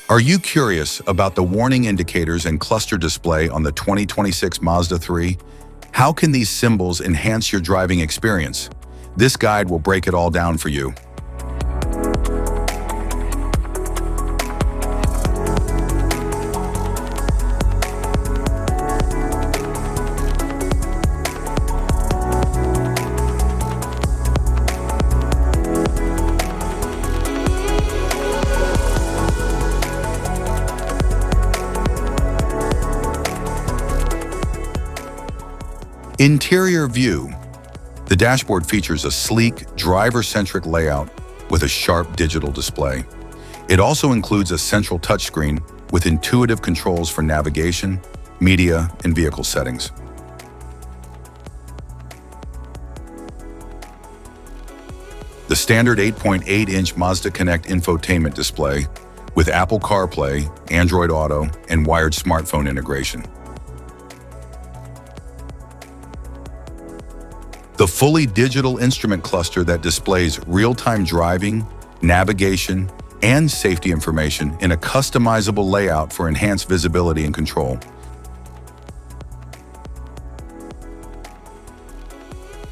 Are you curious about the warning indicators and cluster display on the 2026 Mazda 3? How can these symbols enhance your driving experience? This guide will break it all down for you. Interior view. The dashboard features a sleek, driver-centric layout with a sharp digital display. It also includes a central touchscreen with intuitive controls for navigation, media, and vehicle settings. The standard 8.8-inch Mazda Connect infotainment display with Apple CarPlay, Android Auto, and wired smartphone integration. The fully digital instrument cluster that displays real-time driving, navigation, and safety information in a customizable layout for enhanced visibility and control.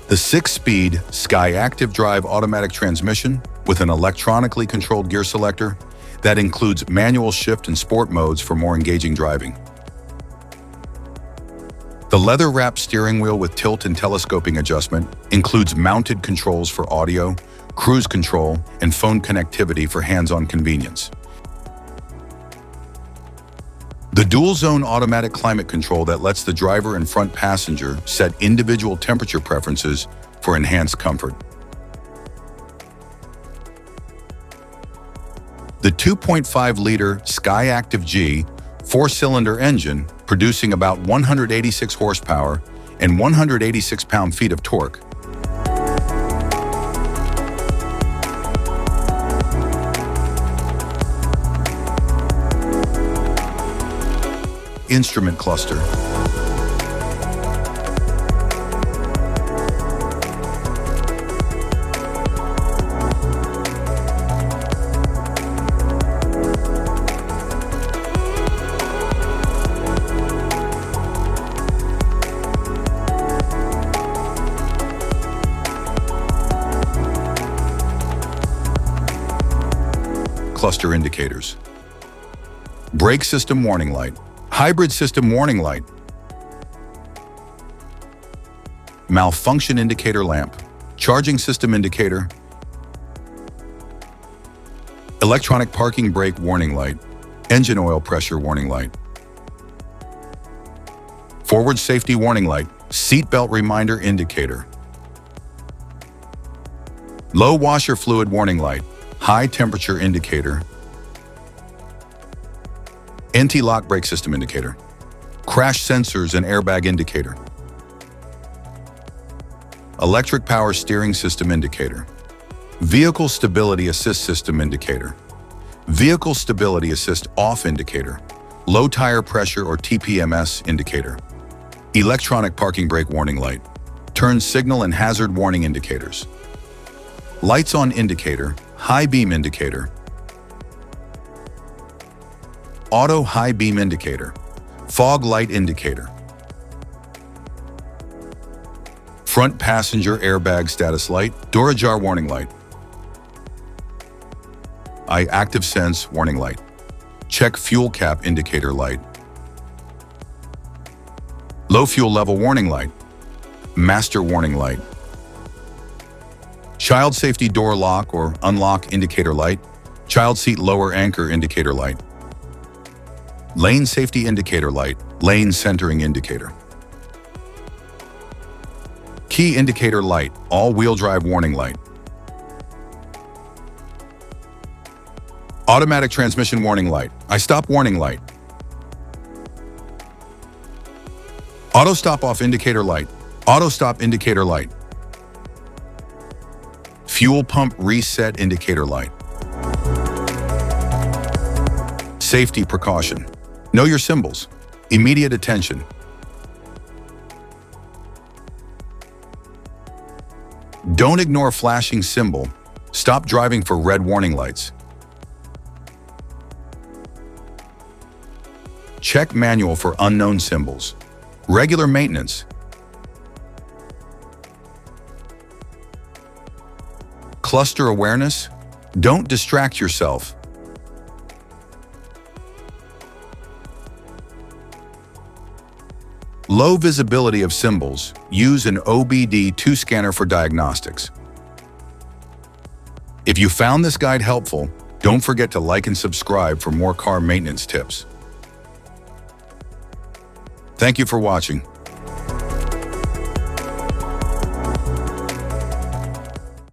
The 6-speed Sky Active Drive automatic transmission with an electronically controlled gear selector that includes manual shift and sport modes for more engaging driving. The leather-wrapped steering wheel with tilt and telescoping adjustment includes mounted controls for audio, cruise control, and phone connectivity for hands-on convenience. The dual-zone automatic climate control that lets the driver and front passenger set individual temperature preferences for enhanced comfort. The 2.5-liter Sky Active G 4-cylinder engine producing about 186 horsepower and 186 pound-feet of torque. Instrument cluster. Cluster indicators. Brake system warning light. Hybrid system warning light. Malfunction indicator lamp. Charging system indicator. Electronic parking brake warning light. Engine oil pressure warning light. Forward safety warning light. Seatbelt reminder indicator. Low washer fluid warning light. High temperature indicator. Anti-lock brake system indicator. Crash sensors and airbag indicator. Electric power steering system indicator. Vehicle stability assist system indicator. Vehicle stability assist off indicator. Low tire pressure or TPMS indicator. Electronic parking brake warning light. Turn signal and hazard warning indicators. Lights on indicator. High beam indicator. Auto high beam indicator. Fog light indicator. Front passenger airbag status light. Door ajar warning light. Eye active sense warning light. Check fuel cap indicator light. Low fuel level warning light. Master warning light. Child safety door lock or unlock indicator light. Child seat lower anchor indicator light. Lane safety indicator light. Lane centering indicator. Key indicator light. All-wheel drive warning light. Automatic transmission warning light. I stop warning light. Auto stop off indicator light. Auto stop indicator light. Fuel pump reset indicator light. Safety precaution. Know your symbols. Immediate attention. Don't ignore flashing symbol. Stop driving for red warning lights. Check manual for unknown symbols. Regular maintenance. Cluster awareness. Don't distract yourself. Low visibility of symbols. Use an OBD2 scanner for diagnostics. If you found this guide helpful, don't forget to like and subscribe for more car maintenance tips. Thank you for watching.